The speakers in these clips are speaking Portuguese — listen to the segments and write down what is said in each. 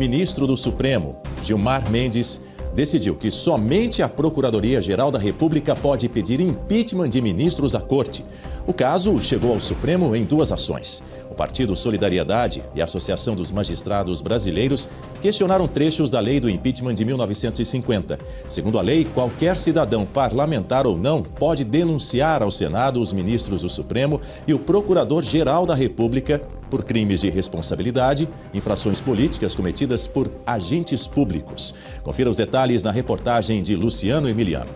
ministro do Supremo, Gilmar Mendes, decidiu que somente a Procuradoria-Geral da República pode pedir impeachment de ministros da Corte. O caso chegou ao Supremo em duas ações. O Partido Solidariedade e a Associação dos Magistrados Brasileiros questionaram trechos da lei do impeachment de 1950. Segundo a lei, qualquer cidadão, parlamentar ou não, pode denunciar ao Senado os ministros do Supremo e o Procurador-Geral da República por crimes de responsabilidade, infrações políticas cometidas por agentes públicos. Confira os detalhes na reportagem de Luciano Emiliano.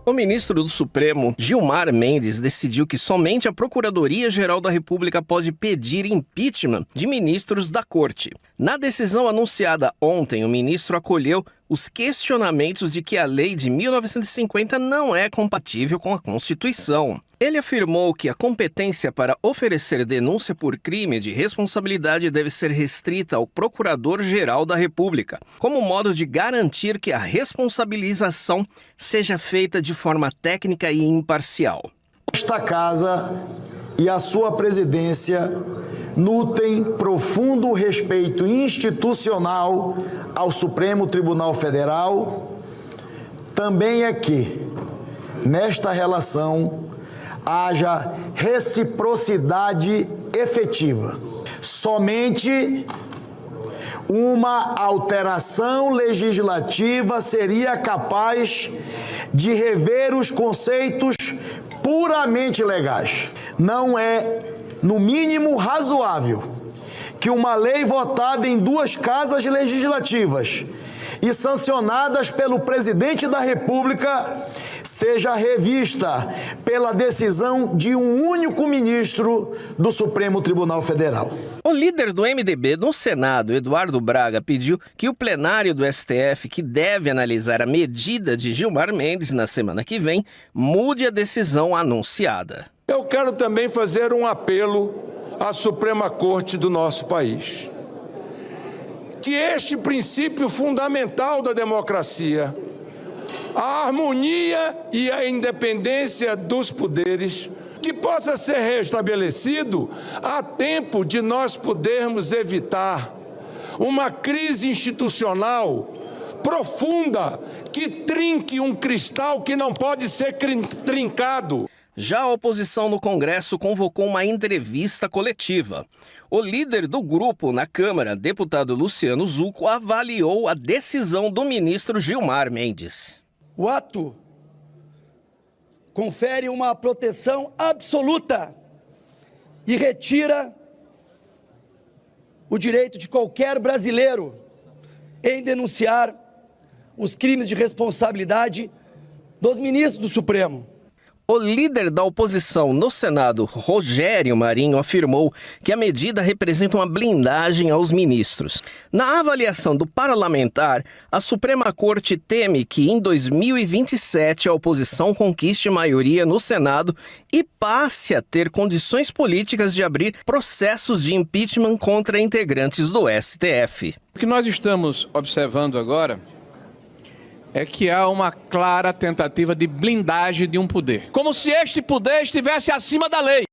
O ministro do Supremo, Gilmar Mendes, decidiu que somente a Procuradoria-Geral da República pode pedir impeachment de ministros da Corte. Na decisão anunciada ontem, o ministro acolheu os questionamentos de que a lei de 1950 não é compatível com a Constituição. Ele afirmou que a competência para oferecer denúncia por crime de responsabilidade deve ser restrita ao Procurador-Geral da República, como modo de garantir que a responsabilização seja feita de forma técnica e imparcial. Esta casa e a sua presidência nutrem profundo respeito institucional ao Supremo Tribunal Federal. Também é que, nesta relação, haja reciprocidade efetiva. Somente uma alteração legislativa seria capaz de rever os conceitos puramente legais. Não é, no mínimo, razoável que uma lei votada em duas casas legislativas e sancionadas pelo presidente da República seja revista pela decisão de um único ministro do Supremo Tribunal Federal. O líder do MDB no Senado, Eduardo Braga, pediu que o plenário do STF, que deve analisar a medida de Gilmar Mendes na semana que vem, mude a decisão anunciada. Eu quero também fazer um apelo à Suprema Corte do nosso país. Que este princípio fundamental da democracia, a harmonia e a independência dos poderes, que possa ser restabelecido a tempo de nós podermos evitar uma crise institucional profunda que trinque um cristal que não pode ser trincado. Já a oposição no Congresso convocou uma entrevista coletiva. O líder do grupo na Câmara, deputado Luciano Zucco, avaliou a decisão do ministro Gilmar Mendes. O ato confere uma proteção absoluta e retira o direito de qualquer brasileiro em denunciar os crimes de responsabilidade dos ministros do Supremo. O líder da oposição no Senado, Rogério Marinho, afirmou que a medida representa uma blindagem aos ministros. Na avaliação do parlamentar, a Suprema Corte teme que em 2027 a oposição conquiste maioria no Senado e passe a ter condições políticas de abrir processos de impeachment contra integrantes do STF. O que nós estamos observando agora é que há uma clara tentativa de blindagem de um poder. Como se este poder estivesse acima da lei.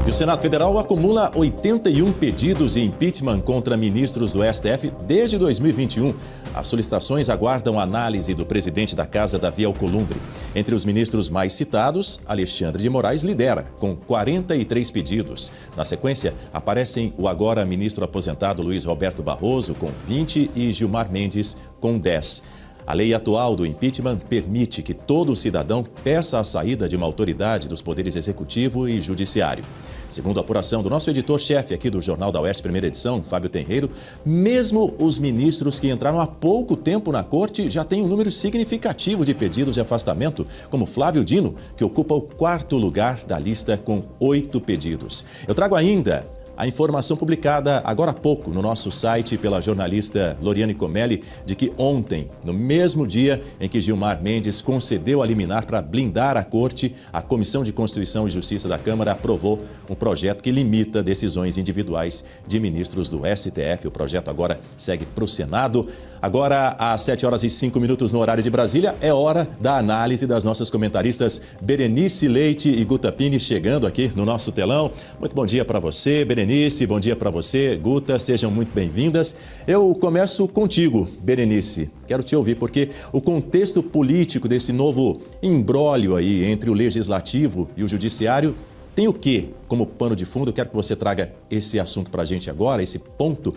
E o Senado Federal acumula 81 pedidos de impeachment contra ministros do STF desde 2021. As solicitações aguardam análise do presidente da Casa, Davi Alcolumbre. Entre os ministros mais citados, Alexandre de Moraes lidera, com 43 pedidos. Na sequência, aparecem o agora ministro aposentado Luiz Roberto Barroso, com 20, e Gilmar Mendes, com 10. A lei atual do impeachment permite que todo cidadão peça a saída de uma autoridade dos poderes executivo e judiciário. Segundo a apuração do nosso editor-chefe aqui do Jornal da Oeste, primeira edição, Fábio Tenreiro, mesmo os ministros que entraram há pouco tempo na corte já têm um número significativo de pedidos de afastamento, como Flávio Dino, que ocupa o 4º lugar da lista com 8 pedidos. Eu trago ainda a informação publicada agora há pouco no nosso site pela jornalista Loriane Comelli de que ontem, no mesmo dia em que Gilmar Mendes concedeu a liminar para blindar a corte, a Comissão de Constituição e Justiça da Câmara aprovou um projeto que limita decisões individuais de ministros do STF. O projeto agora segue para o Senado. Agora, às 7h05 no horário de Brasília, é hora da análise das nossas comentaristas Berenice Leite e Guta Pini chegando aqui no nosso telão. Muito bom dia para você, Berenice, bom dia para você, Guta, sejam muito bem-vindas. Eu começo contigo, Berenice. Quero te ouvir, porque o contexto político desse novo imbróglio aí entre o Legislativo e o Judiciário tem o quê como pano de fundo? Eu quero que você traga esse assunto para a gente agora, esse ponto.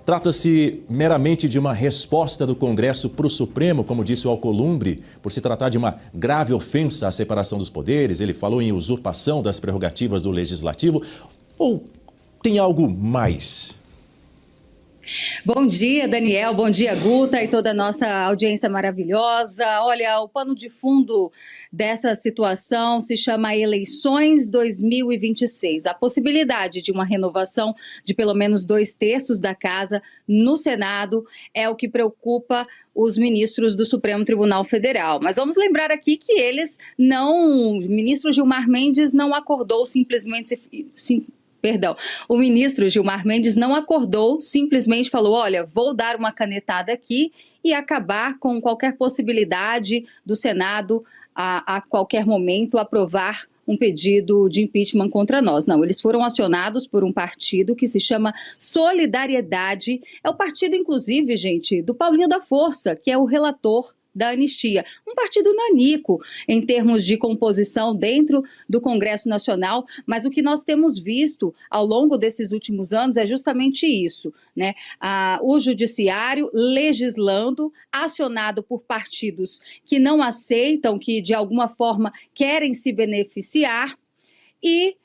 Trata-se meramente de uma resposta do Congresso para o Supremo, como disse o Alcolumbre, por se tratar de uma grave ofensa à separação dos poderes. Ele falou em usurpação das prerrogativas do Legislativo. Ou tem algo mais? Bom dia, Daniel. Bom dia, Guta e toda a nossa audiência maravilhosa. Olha, o pano de fundo dessa situação se chama Eleições 2026. A possibilidade de uma renovação de pelo menos 2/3 da casa no Senado é o que preocupa os ministros do Supremo Tribunal Federal. Mas vamos lembrar aqui que o ministro Gilmar Mendes não acordou simplesmente... O ministro Gilmar Mendes não acordou, simplesmente falou, olha, vou dar uma canetada aqui e acabar com qualquer possibilidade do Senado a qualquer momento aprovar um pedido de impeachment contra nós. Não, eles foram acionados por um partido que se chama Solidariedade. É o partido, inclusive, gente, do Paulinho da Força, que é o relator da anistia. Um partido nanico em termos de composição dentro do Congresso Nacional, mas o que nós temos visto ao longo desses últimos anos é justamente isso, né? O Judiciário legislando, acionado por partidos que não aceitam, que de alguma forma querem se beneficiar, e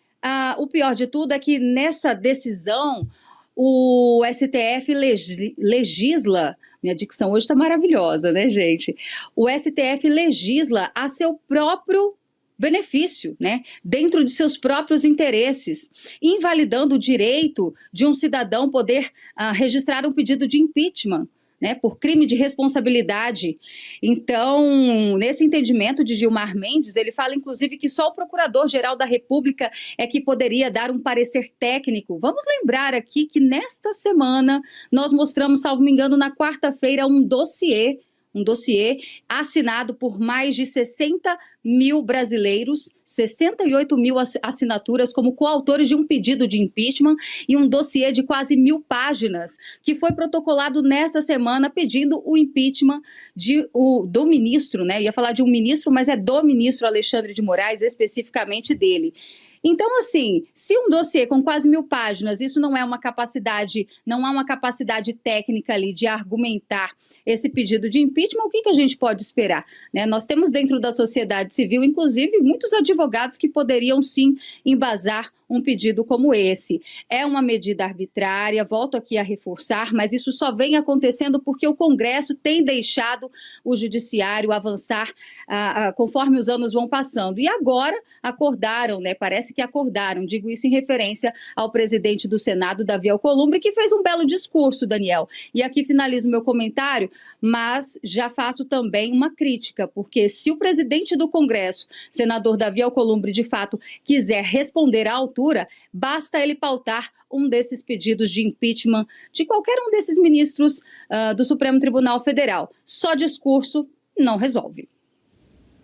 o pior de tudo é que nessa decisão o STF legisla. Minha dicção hoje está maravilhosa, né, gente? O STF legisla a seu próprio benefício, né? Dentro de seus próprios interesses, invalidando o direito de um cidadão poder registrar um pedido de impeachment, né, por crime de responsabilidade. Então, nesse entendimento de Gilmar Mendes, ele fala, inclusive, que só o Procurador-Geral da República é que poderia dar um parecer técnico. Vamos lembrar aqui que nesta semana nós mostramos, salvo me engano, na quarta-feira, um dossiê assinado por mais de 60 mil brasileiros, 68 mil assinaturas como coautores de um pedido de impeachment e um dossiê de quase 1000 páginas que foi protocolado nesta semana pedindo o impeachment do ministro, né? Eu ia falar de um ministro, mas é do ministro Alexandre de Moraes, especificamente dele. Então, assim, se um dossiê com quase 1000 páginas, isso não há uma capacidade técnica ali de argumentar esse pedido de impeachment, o que a gente pode esperar, né? Nós temos dentro da sociedade civil, inclusive, muitos advogados que poderiam sim embasar um pedido como esse. É uma medida arbitrária, volto aqui a reforçar, mas isso só vem acontecendo porque o Congresso tem deixado o Judiciário avançar conforme os anos vão passando. E agora acordaram, né? Parece que acordaram, digo isso em referência ao presidente do Senado, Davi Alcolumbre, que fez um belo discurso, Daniel. E aqui finalizo meu comentário, mas já faço também uma crítica, porque se o presidente do Congresso, senador Davi Alcolumbre, de fato quiser responder à altura, basta ele pautar um desses pedidos de impeachment de qualquer um desses ministros do Supremo Tribunal Federal. Só discurso não resolve.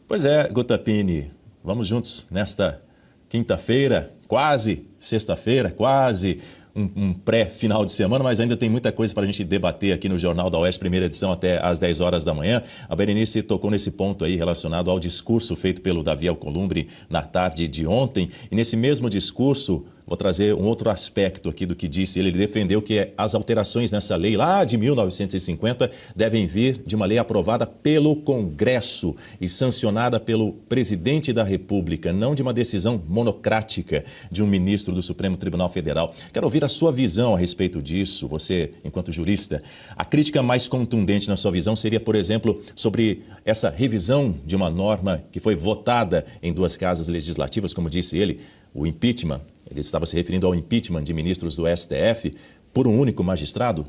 Pois é, Guta Pini, vamos juntos nesta quinta-feira, quase sexta-feira, quase um pré-final de semana, mas ainda tem muita coisa para a gente debater aqui no Jornal da Oeste, primeira edição até às 10 horas da manhã. A Berenice tocou nesse ponto aí relacionado ao discurso feito pelo Davi Alcolumbre na tarde de ontem. E nesse mesmo discurso, vou trazer um outro aspecto aqui do que disse. Ele defendeu que as alterações nessa lei lá de 1950 devem vir de uma lei aprovada pelo Congresso e sancionada pelo presidente da República, não de uma decisão monocrática de um ministro do Supremo Tribunal Federal. Quero ouvir a sua visão a respeito disso, você, enquanto jurista. A crítica mais contundente na sua visão seria, por exemplo, sobre essa revisão de uma norma que foi votada em 2 casas legislativas, como disse ele, o impeachment. Ele estava se referindo ao impeachment de ministros do STF por um único magistrado?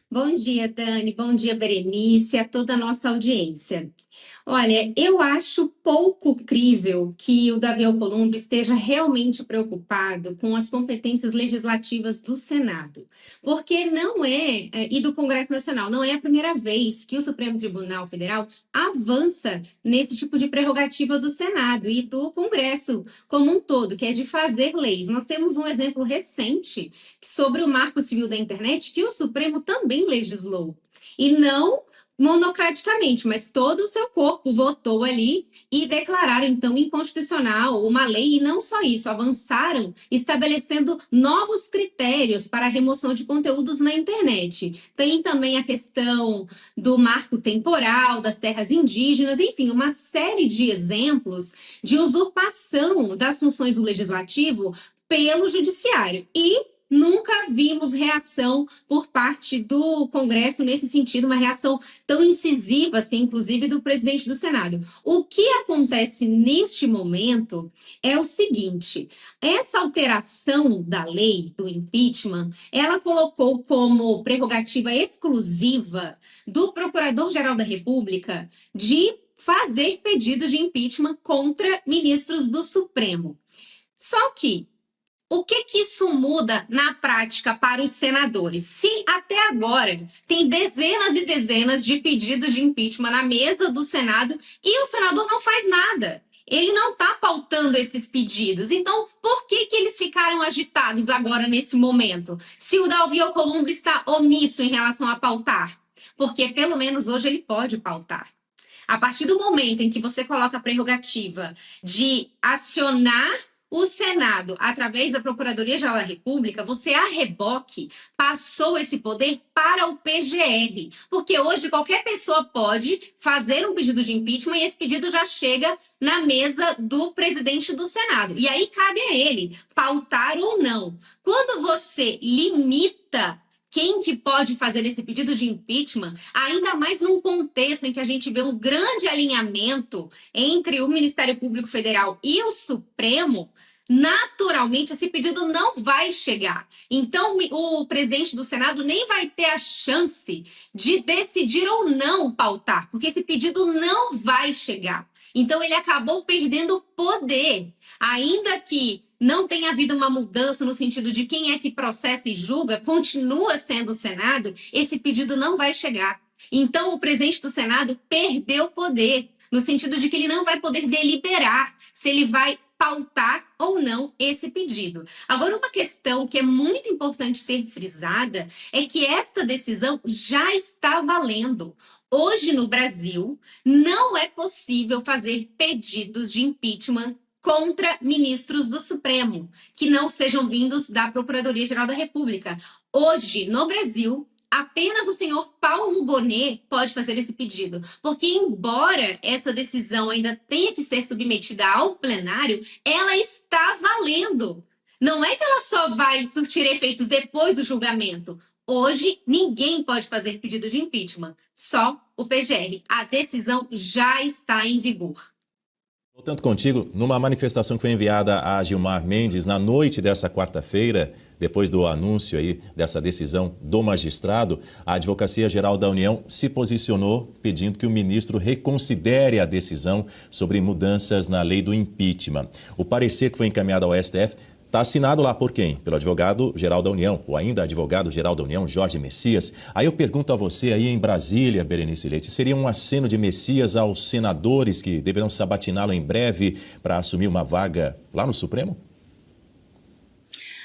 Bom dia, Dani. Bom dia, Berenice, a toda a nossa audiência. Olha, eu acho pouco crível que o Davi Alcolumbre esteja realmente preocupado com as competências legislativas do Senado, porque não é, e do Congresso Nacional, não é a primeira vez que o Supremo Tribunal Federal avança nesse tipo de prerrogativa do Senado e do Congresso como um todo, que é de fazer leis. Nós temos um exemplo recente sobre o Marco Civil da Internet, que o Supremo também legislou, e não monocraticamente, mas todo o seu corpo votou ali e declararam, então, inconstitucional uma lei, e não só isso, avançaram estabelecendo novos critérios para a remoção de conteúdos na internet. Tem também a questão do marco temporal, das terras indígenas, enfim, uma série de exemplos de usurpação das funções do legislativo pelo judiciário. E nunca vimos reação por parte do Congresso nesse sentido, uma reação tão incisiva, assim, inclusive do presidente do Senado. O que acontece neste momento é o seguinte: essa alteração da lei do impeachment, ela colocou como prerrogativa exclusiva do Procurador-Geral da República de fazer pedidos de impeachment contra ministros do Supremo. Só que o que isso muda na prática para os senadores? Se até agora tem dezenas e dezenas de pedidos de impeachment na mesa do Senado e o senador não faz nada, ele não está pautando esses pedidos. Então, por que eles ficaram agitados agora nesse momento? Se o Davi Alcolumbre está omisso em relação a pautar? Porque pelo menos hoje ele pode pautar. A partir do momento em que você coloca a prerrogativa de acionar o Senado, através da Procuradoria-Geral da República, você, a reboque, passou esse poder para o PGR. Porque hoje qualquer pessoa pode fazer um pedido de impeachment e esse pedido já chega na mesa do presidente do Senado. E aí cabe a ele pautar ou não. Quando você limita quem que pode fazer esse pedido de impeachment, ainda mais num contexto em que a gente vê um grande alinhamento entre o Ministério Público Federal e o Supremo, naturalmente esse pedido não vai chegar. Então, o presidente do Senado nem vai ter a chance de decidir ou não pautar, porque esse pedido não vai chegar. Então, ele acabou perdendo poder, ainda que não tenha havido uma mudança no sentido de quem é que processa e julga, continua sendo o Senado, esse pedido não vai chegar. Então, o presidente do Senado perdeu poder, no sentido de que ele não vai poder deliberar se ele vai pautar ou não esse pedido. Agora, uma questão que é muito importante ser frisada é que esta decisão já está valendo. Hoje, no Brasil, não é possível fazer pedidos de impeachment contra ministros do Supremo, que não sejam vindos da Procuradoria-Geral da República. Hoje, no Brasil, apenas o senhor Paulo Gonet pode fazer esse pedido, porque embora essa decisão ainda tenha que ser submetida ao plenário, ela está valendo. Não é que ela só vai surtir efeitos depois do julgamento. Hoje, ninguém pode fazer pedido de impeachment, só o PGR. A decisão já está em vigor. Voltando contigo, numa manifestação que foi enviada a Gilmar Mendes na noite dessa quarta-feira, depois do anúncio aí dessa decisão do magistrado, a Advocacia Geral da União se posicionou pedindo que o ministro reconsidere a decisão sobre mudanças na lei do impeachment. O parecer que foi encaminhado ao STF está assinado lá por quem? Pelo advogado-geral da União, ou ainda advogado-geral da União, Jorge Messias. Aí eu pergunto a você aí em Brasília, Berenice Leite, seria um aceno de Messias aos senadores que deverão sabatiná-lo em breve para assumir uma vaga lá no Supremo?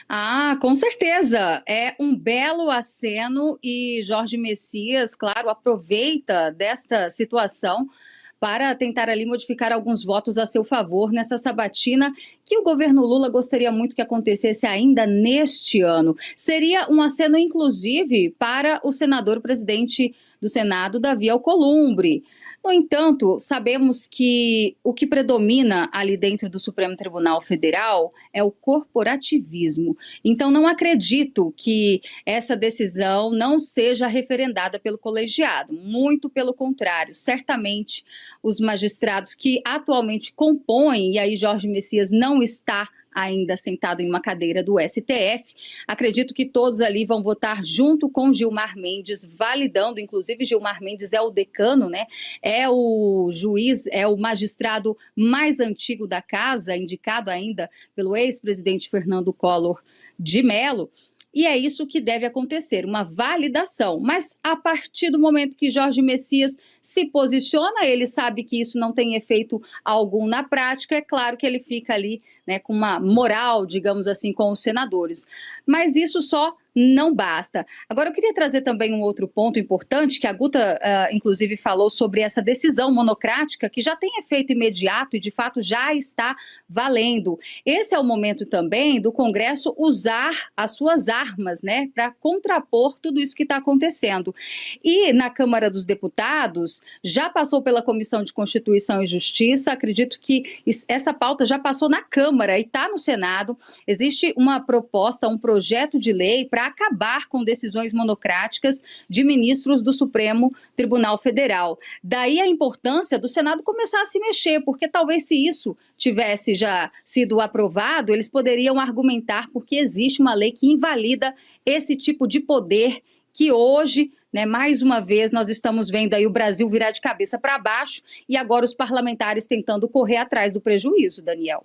Ah, com certeza. É um belo aceno e Jorge Messias, claro, aproveita desta situação para tentar ali modificar alguns votos a seu favor nessa sabatina que o governo Lula gostaria muito que acontecesse ainda neste ano. Seria um aceno, inclusive, para o senador presidente do Senado, Davi Alcolumbre. No entanto, sabemos que o que predomina ali dentro do Supremo Tribunal Federal é o corporativismo. Então, não acredito que essa decisão não seja referendada pelo colegiado. Muito pelo contrário. Certamente, os magistrados que atualmente compõem, e aí Jorge Messias não está ainda sentado em uma cadeira do STF. Acredito que todos ali vão votar junto com Gilmar Mendes, validando, inclusive Gilmar Mendes é o decano, né? É o juiz, é o magistrado mais antigo da casa, indicado ainda pelo ex-presidente Fernando Collor de Mello. E é isso que deve acontecer, uma validação. Mas a partir do momento que Jorge Messias se posiciona, ele sabe que isso não tem efeito algum na prática, é claro que ele fica ali, né, com uma moral, digamos assim, com os senadores. Mas isso só não basta. Agora, eu queria trazer também um outro ponto importante, que a Guta, inclusive, falou sobre essa decisão monocrática, que já tem efeito imediato e, de fato, já está valendo. Esse é o momento também do Congresso usar as suas armas, né, para contrapor tudo isso que está acontecendo. E na Câmara dos Deputados, já passou pela Comissão de Constituição e Justiça, acredito que essa pauta já passou na Câmara e está no Senado. Existe uma proposta, um projeto de lei para acabar com decisões monocráticas de ministros do Supremo Tribunal Federal. Daí a importância do Senado começar a se mexer, porque talvez se isso tivesse já sido aprovado, eles poderiam argumentar porque existe uma lei que invalida esse tipo de poder que hoje, né, mais uma vez, nós estamos vendo aí o Brasil virar de cabeça para baixo e agora os parlamentares tentando correr atrás do prejuízo, Daniel.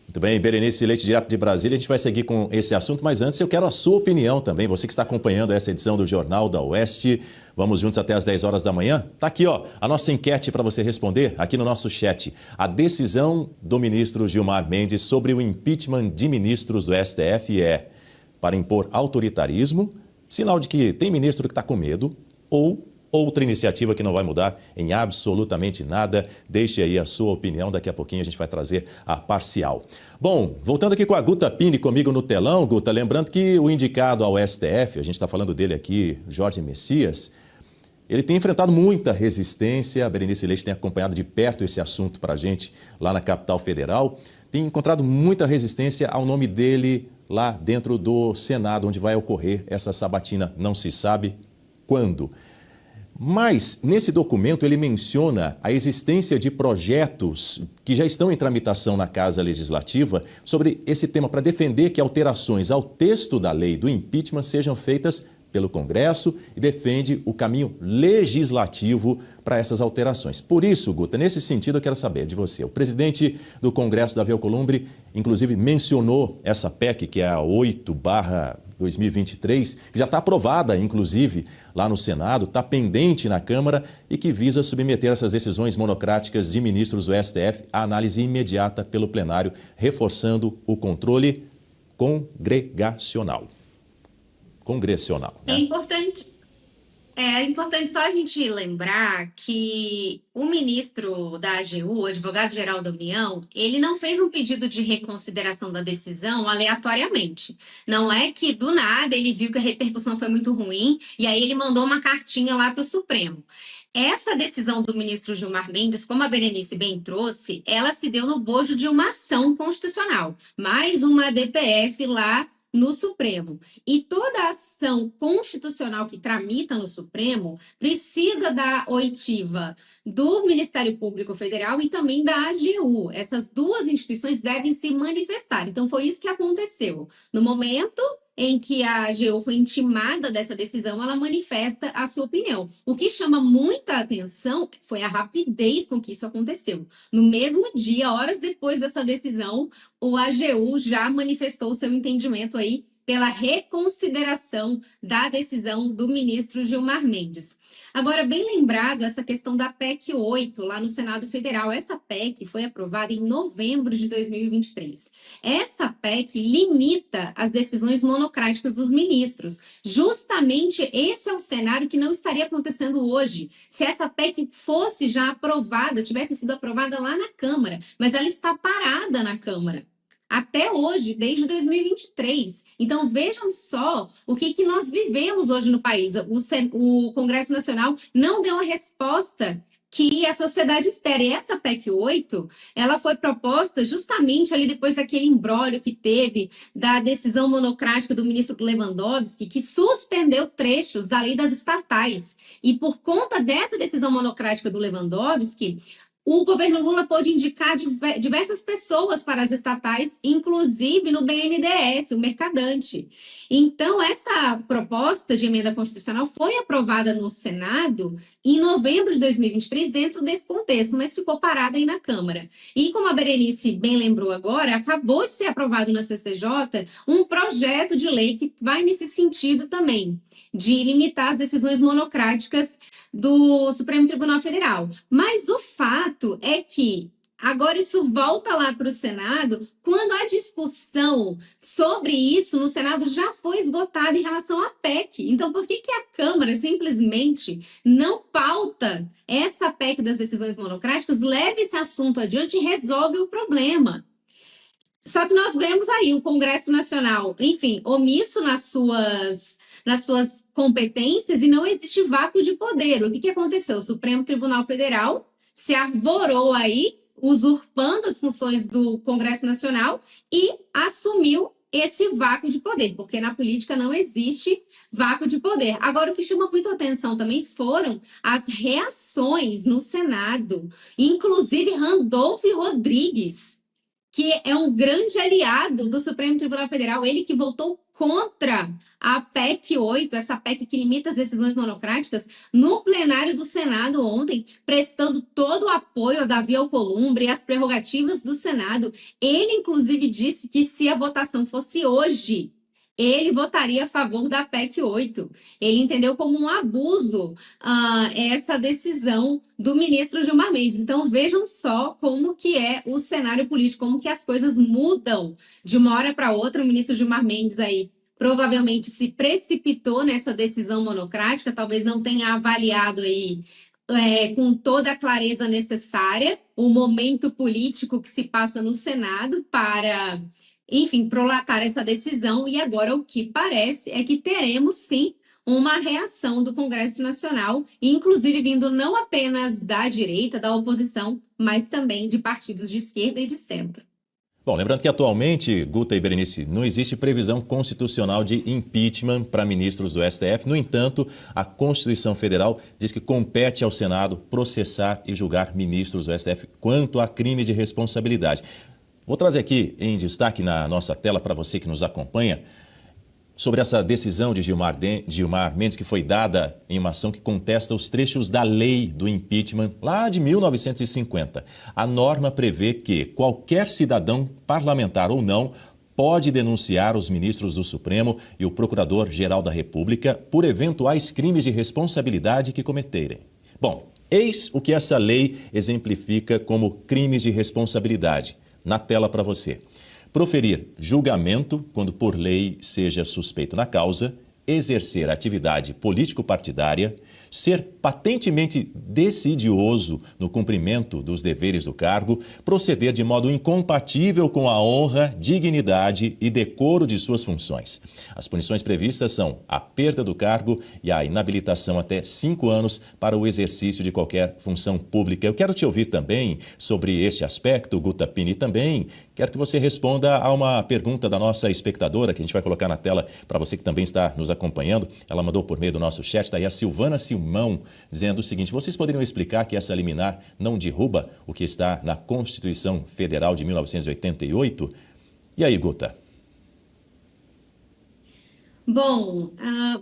Muito bem, Berenice Leite, direto de Brasília, a gente vai seguir com esse assunto, mas antes eu quero a sua opinião também, você que está acompanhando essa edição do Jornal da Oeste. Vamos juntos até às 10 horas da manhã? Tá aqui, ó, a nossa enquete para você responder aqui no nosso chat. A decisão do ministro Gilmar Mendes sobre o impeachment de ministros do STF é para impor autoritarismo, sinal de que tem ministro que está com medo, ou outra iniciativa que não vai mudar em absolutamente nada. Deixe aí a sua opinião, daqui a pouquinho a gente vai trazer a parcial. Bom, voltando aqui com a Guta Pini comigo no telão, Guta, lembrando que o indicado ao STF, a gente está falando dele aqui, Jorge Messias, ele tem enfrentado muita resistência, a Berenice Leite tem acompanhado de perto esse assunto para a gente lá na capital federal, tem encontrado muita resistência ao nome dele lá dentro do Senado, onde vai ocorrer essa sabatina, não se sabe quando. Mas, nesse documento, ele menciona a existência de projetos que já estão em tramitação na Casa Legislativa sobre esse tema, para defender que alterações ao texto da lei do impeachment sejam feitas pelo Congresso e defende o caminho legislativo para essas alterações. Por isso, Guta, nesse sentido eu quero saber de você. O presidente do Congresso, Davi Alcolumbre, inclusive mencionou essa PEC, que é a 8/2023, que já está aprovada, inclusive, lá no Senado, está pendente na Câmara e que visa submeter essas decisões monocráticas de ministros do STF à análise imediata pelo plenário, reforçando o controle congressional. Né? É importante só a gente lembrar que o ministro da AGU, o advogado-geral da União, ele não fez um pedido de reconsideração da decisão aleatoriamente. Não é que, do nada, ele viu que a repercussão foi muito ruim e aí ele mandou uma cartinha lá para o Supremo. Essa decisão do ministro Gilmar Mendes, como a Berenice bem trouxe, ela se deu no bojo de uma ação constitucional. Mais uma DPF lá no Supremo. E toda ação constitucional que tramita no Supremo precisa da oitiva do Ministério Público Federal e também da AGU. Essas duas instituições devem se manifestar. Então, foi isso que aconteceu. No momento em que a AGU foi intimada dessa decisão, ela manifesta a sua opinião. O que chama muita atenção foi a rapidez com que isso aconteceu. No mesmo dia, horas depois dessa decisão, o AGU já manifestou seu entendimento aí pela reconsideração da decisão do ministro Gilmar Mendes. Agora, bem lembrado, essa questão da PEC 8, lá no Senado Federal. Essa PEC foi aprovada em novembro de 2023. Essa PEC limita as decisões monocráticas dos ministros. Justamente esse é um cenário que não estaria acontecendo hoje, se essa PEC fosse já aprovada, tivesse sido aprovada lá na Câmara, mas ela está parada na Câmara. Até hoje, desde 2023. Então, vejam só o que nós vivemos hoje no país. O Congresso Nacional não deu a resposta que a sociedade espera. E essa PEC 8, ela foi proposta justamente ali depois daquele imbróglio que teve da decisão monocrática do ministro Lewandowski, que suspendeu trechos da lei das estatais. E por conta dessa decisão monocrática do Lewandowski, o governo Lula pôde indicar diversas pessoas para as estatais, inclusive no BNDES, o mercadante. Então, essa proposta de emenda constitucional foi aprovada no Senado em novembro de 2023, dentro desse contexto, mas ficou parada aí na Câmara. E como a Berenice bem lembrou agora, acabou de ser aprovado na CCJ um projeto de lei que vai nesse sentido também, de limitar as decisões monocráticas do Supremo Tribunal Federal. Mas o fato é que agora isso volta lá para o Senado, quando a discussão sobre isso no Senado já foi esgotada em relação à PEC. Então, por que a Câmara simplesmente não pauta essa PEC das decisões monocráticas, leva esse assunto adiante e resolve o problema? Só que nós vemos aí o Congresso Nacional, enfim, omisso nas suas competências, e não existe vácuo de poder. O que aconteceu? O Supremo Tribunal Federal se arvorou aí, usurpando as funções do Congresso Nacional e assumiu esse vácuo de poder, porque na política não existe vácuo de poder. Agora, o que chama muito atenção também foram as reações no Senado, inclusive Randolph Rodrigues, que é um grande aliado do Supremo Tribunal Federal, ele que votou contra a PEC 8, essa PEC que limita as decisões monocráticas, no plenário do Senado ontem, prestando todo o apoio a Davi Alcolumbre e as prerrogativas do Senado. Ele, inclusive, disse que se a votação fosse hoje, ele votaria a favor da PEC 8. Ele entendeu como um abuso essa decisão do ministro Gilmar Mendes. Então, vejam só como que é o cenário político, como que as coisas mudam de uma hora para outra. O ministro Gilmar Mendes aí provavelmente se precipitou nessa decisão monocrática, talvez não tenha avaliado aí com toda a clareza necessária o momento político que se passa no Senado para, enfim, prolatar essa decisão. E agora o que parece é que teremos, sim, uma reação do Congresso Nacional, inclusive vindo não apenas da direita, da oposição, mas também de partidos de esquerda e de centro. Bom, lembrando que atualmente, Guta e Berenice, não existe previsão constitucional de impeachment para ministros do STF. No entanto, a Constituição Federal diz que compete ao Senado processar e julgar ministros do STF quanto a crime de responsabilidade. Vou trazer aqui em destaque na nossa tela para você que nos acompanha sobre essa decisão de Gilmar Mendes, que foi dada em uma ação que contesta os trechos da lei do impeachment lá de 1950. A norma prevê que qualquer cidadão, parlamentar ou não, pode denunciar os ministros do Supremo e o Procurador-Geral da República por eventuais crimes de responsabilidade que cometerem. Bom, eis o que essa lei exemplifica como crimes de responsabilidade. Na tela para você. Proferir julgamento quando por lei seja suspeito na causa, exercer atividade político-partidária, ser patentemente decidioso no cumprimento dos deveres do cargo, proceder de modo incompatível com a honra, dignidade e decoro de suas funções. As punições previstas são a perda do cargo e a inabilitação até 5 anos para o exercício de qualquer função pública. Eu quero te ouvir também sobre este aspecto, Guta Pini, também quero que você responda a uma pergunta da nossa espectadora, que a gente vai colocar na tela para você que também está nos acompanhando. Ela mandou por meio do nosso chat, está aí a Silvana Silmão, dizendo o seguinte: vocês poderiam explicar que essa liminar não derruba o que está na Constituição Federal de 1988? E aí, Guta? Bom,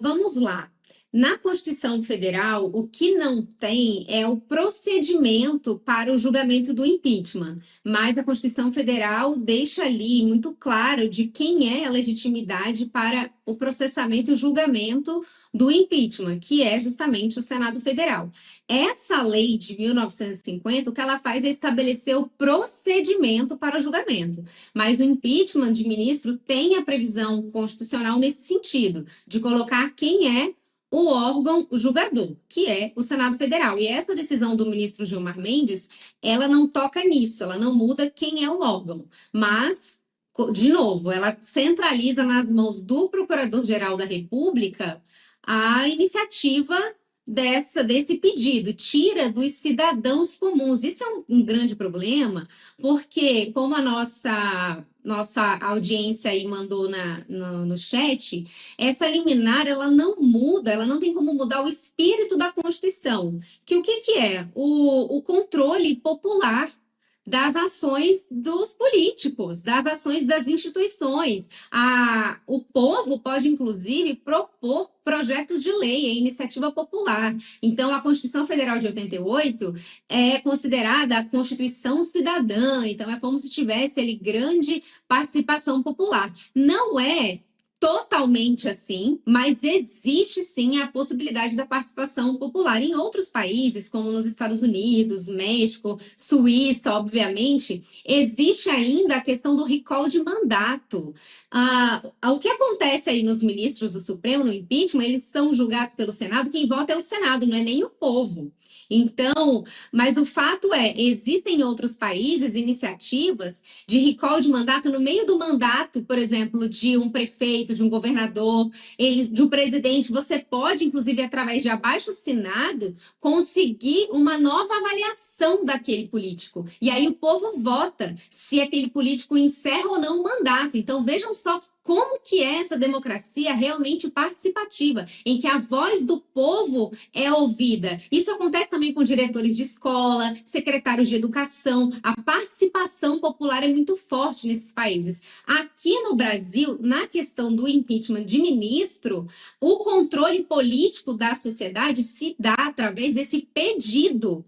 vamos lá. Na Constituição Federal, o que não tem é o procedimento para o julgamento do impeachment, mas a Constituição Federal deixa ali muito claro de quem é a legitimidade para o processamento e o julgamento do impeachment, que é justamente o Senado Federal. Essa lei de 1950, o que ela faz é estabelecer o procedimento para o julgamento, mas o impeachment de ministro tem a previsão constitucional nesse sentido, de colocar quem é o órgão julgador, que é o Senado Federal. E essa decisão do ministro Gilmar Mendes, ela não toca nisso, ela não muda quem é o órgão, mas, de novo, ela centraliza nas mãos do Procurador-Geral da República a iniciativa desse pedido, tira dos cidadãos comuns. Isso é um grande problema, porque como a nossa nossa audiência aí mandou no chat, essa liminar, ela não muda, ela não tem como mudar o espírito da Constituição. Que o que é? O controle popular das ações dos políticos, das ações das instituições. O povo pode, inclusive, propor projetos de lei, é iniciativa popular. Então, a Constituição Federal de 88 é considerada a Constituição cidadã, então é como se tivesse ali grande participação popular. Não é totalmente assim, mas existe sim a possibilidade da participação popular. Em outros países, como nos Estados Unidos, México, Suíça, obviamente, existe ainda a questão do recall de mandato. O que acontece aí nos ministros do Supremo, no impeachment, eles são julgados pelo Senado, quem vota é o Senado, não é nem o povo. Então, mas o fato é, existem em outros países iniciativas de recall de mandato no meio do mandato, por exemplo, de um prefeito, de um governador, de um presidente. Você pode, inclusive, através de abaixo-assinado, conseguir uma nova avaliação daquele político. E aí o povo vota se aquele político encerra ou não o mandato. Então, vejam só como que é essa democracia realmente participativa, em que a voz do povo é ouvida. Isso acontece também com diretores de escola, secretários de educação. A participação popular é muito forte nesses países. Aqui no Brasil, na questão do impeachment de ministro, o controle político da sociedade se dá através desse pedido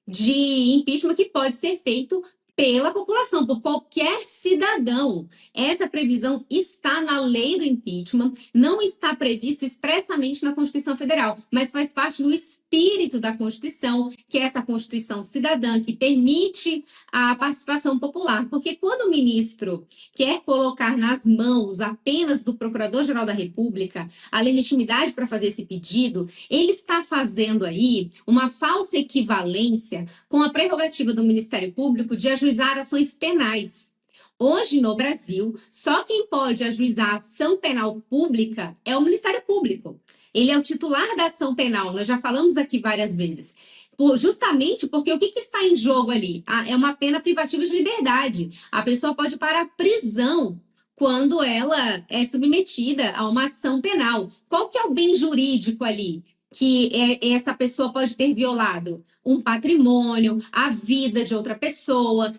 de impeachment que pode ser feito pela população, por qualquer cidadão. Essa previsão está na lei do impeachment, não está previsto expressamente na Constituição Federal, mas faz parte do espírito da Constituição, que é essa Constituição cidadã, que permite a participação popular. Porque quando o ministro quer colocar nas mãos apenas do Procurador-Geral da República a legitimidade para fazer esse pedido, ele está fazendo aí uma falsa equivalência com a prerrogativa do Ministério Público de ajuizar ações penais. Hoje, no Brasil, só quem pode ajuizar ação penal pública é o Ministério Público. Ele é o titular da ação penal, nós já falamos aqui várias vezes. Justamente porque o que está em jogo ali? É uma pena privativa de liberdade. A pessoa pode ir para a prisão quando ela é submetida a uma ação penal. Qual que é o bem jurídico ali que essa pessoa pode ter violado? Um patrimônio, a vida de outra pessoa.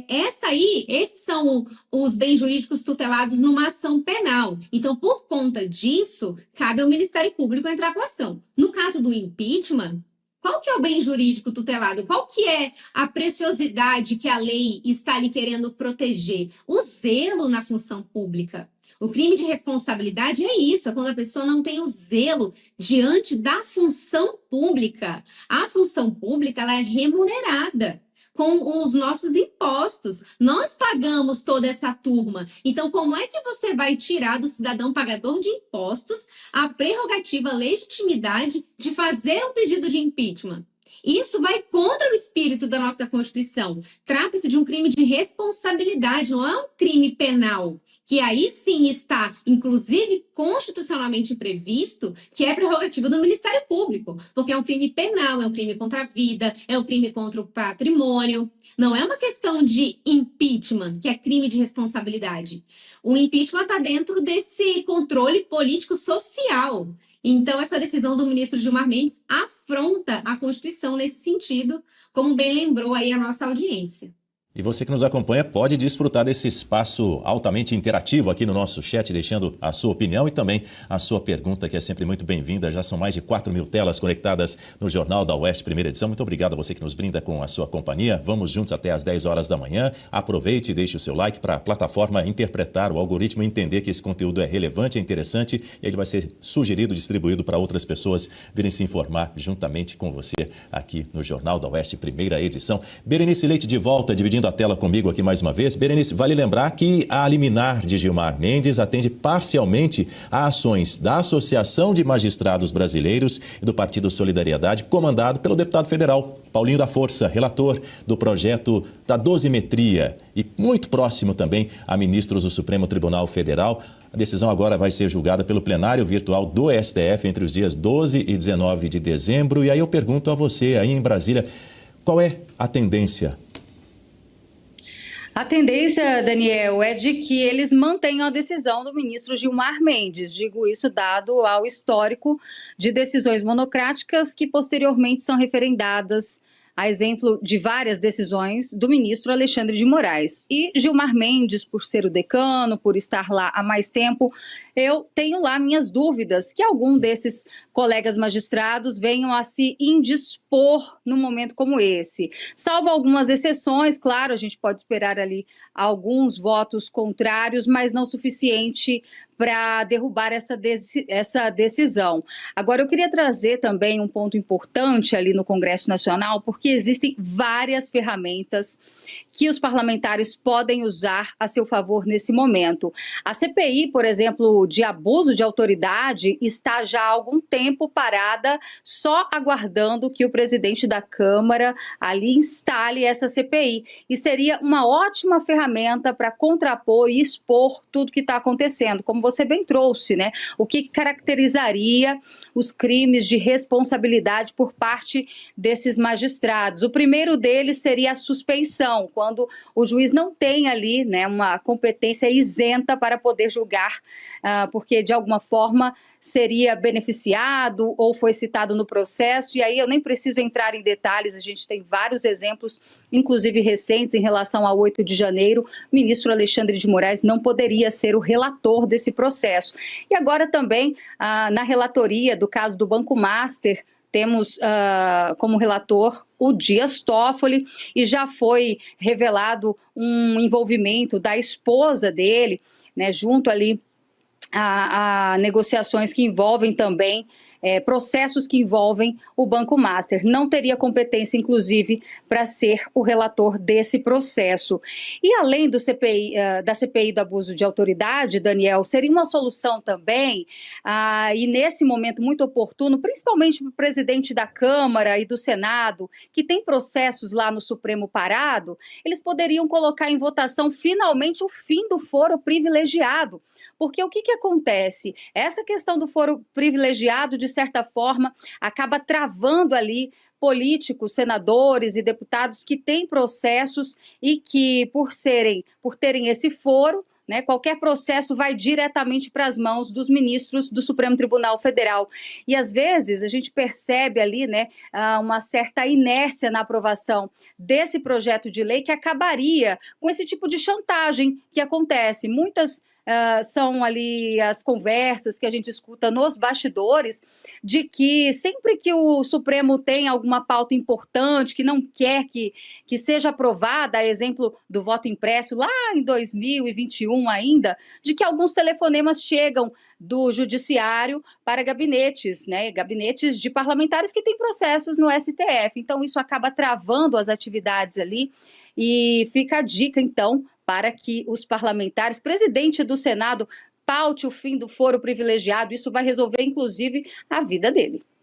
Esses são os bens jurídicos tutelados numa ação penal. Então, por conta disso, cabe ao Ministério Público entrar com a ação. No caso do impeachment, qual que é o bem jurídico tutelado? Qual que é a preciosidade que a lei está ali querendo proteger? O zelo na função pública. O crime de responsabilidade é isso, é quando a pessoa não tem o zelo diante da função pública. A função pública, ela é remunerada com os nossos impostos. Nós pagamos toda essa turma. Então, como é que você vai tirar do cidadão pagador de impostos a prerrogativa, a legitimidade de fazer um pedido de impeachment? Isso vai contra o espírito da nossa Constituição. Trata-se de um crime de responsabilidade, não é um crime penal, que aí sim está, inclusive, constitucionalmente previsto, que é prerrogativa do Ministério Público, porque é um crime penal, é um crime contra a vida, é um crime contra o patrimônio. Não é uma questão de impeachment, que é crime de responsabilidade. O impeachment está dentro desse controle político-social. Então, essa decisão do ministro Gilmar Mendes afronta a Constituição nesse sentido, como bem lembrou aí a nossa audiência. E você que nos acompanha pode desfrutar desse espaço altamente interativo aqui no nosso chat, deixando a sua opinião e também a sua pergunta, que é sempre muito bem-vinda. Já são mais de 4.000 telas conectadas no Jornal da UEST, primeira edição. Muito obrigado a você que nos brinda com a sua companhia. Vamos juntos até às 10 horas da manhã. Aproveite e deixe o seu like para a plataforma interpretar, o algoritmo entender que esse conteúdo é relevante, é interessante, e ele vai ser sugerido, distribuído para outras pessoas virem se informar juntamente com você aqui no Jornal da UEST, primeira edição. Berenice Leite de volta, dividindo a tela comigo aqui mais uma vez. Berenice, vale lembrar que a liminar de Gilmar Mendes atende parcialmente a ações da Associação de Magistrados Brasileiros e do Partido Solidariedade, comandado pelo deputado federal Paulinho da Força, relator do projeto da dosimetria e muito próximo também a ministros do Supremo Tribunal Federal. A decisão agora vai ser julgada pelo plenário virtual do STF entre os dias 12 e 19 de dezembro. E aí eu pergunto a você, aí em Brasília, qual é a tendência? A tendência, Daniel, é de que eles mantenham a decisão do ministro Gilmar Mendes. Digo isso dado ao histórico de decisões monocráticas que posteriormente são referendadas, a exemplo de várias decisões do ministro Alexandre de Moraes. E Gilmar Mendes, por ser o decano, por estar lá há mais tempo, eu tenho lá minhas dúvidas que algum desses colegas magistrados venham a se indispor num momento como esse. Salvo algumas exceções, claro, a gente pode esperar ali alguns votos contrários, mas não suficiente para derrubar essa decisão. Agora, eu queria trazer também um ponto importante ali no Congresso Nacional, porque existem várias ferramentas que os parlamentares podem usar a seu favor nesse momento. A CPI, por exemplo, de abuso de autoridade, está já há algum tempo parada, só aguardando que o presidente da Câmara ali instale essa CPI. E seria uma ótima ferramenta para contrapor e expor tudo que está acontecendo, como você bem trouxe, né? O que caracterizaria os crimes de responsabilidade por parte desses magistrados. O primeiro deles seria a suspeição, quando o juiz não tem ali, né, uma competência isenta para poder julgar, porque de alguma forma seria beneficiado ou foi citado no processo, e aí eu nem preciso entrar em detalhes, a gente tem vários exemplos, inclusive recentes, em relação ao 8 de janeiro, o ministro Alexandre de Moraes não poderia ser o relator desse processo. E agora também, na relatoria do caso do Banco Master, temos como relator o Dias Toffoli, e já foi revelado um envolvimento da esposa dele, né, junto ali a negociações que envolvem também processos que envolvem o Banco Master. Não teria competência, inclusive, para ser o relator desse processo. E além do da CPI do abuso de autoridade, Daniel, seria uma solução também, e nesse momento muito oportuno, principalmente para o presidente da Câmara e do Senado, que tem processos lá no Supremo parado, eles poderiam colocar em votação finalmente o fim do foro privilegiado. Porque o que acontece? Essa questão do foro privilegiado, de certa forma, acaba travando ali políticos, senadores e deputados que têm processos e que, por terem esse foro, né, qualquer processo vai diretamente para as mãos dos ministros do Supremo Tribunal Federal. E, às vezes, a gente percebe ali, né, uma certa inércia na aprovação desse projeto de lei que acabaria com esse tipo de chantagem que acontece. Muitas são ali as conversas que a gente escuta nos bastidores, de que sempre que o Supremo tem alguma pauta importante, que não quer que seja aprovada, a exemplo do voto impresso lá em 2021 ainda, de que alguns telefonemas chegam do judiciário para gabinetes, né, gabinetes de parlamentares que têm processos no STF. Então, isso acaba travando as atividades ali, e fica a dica, então, para que os parlamentares, presidente do Senado, paute o fim do foro privilegiado. Isso vai resolver, inclusive, a vida dele.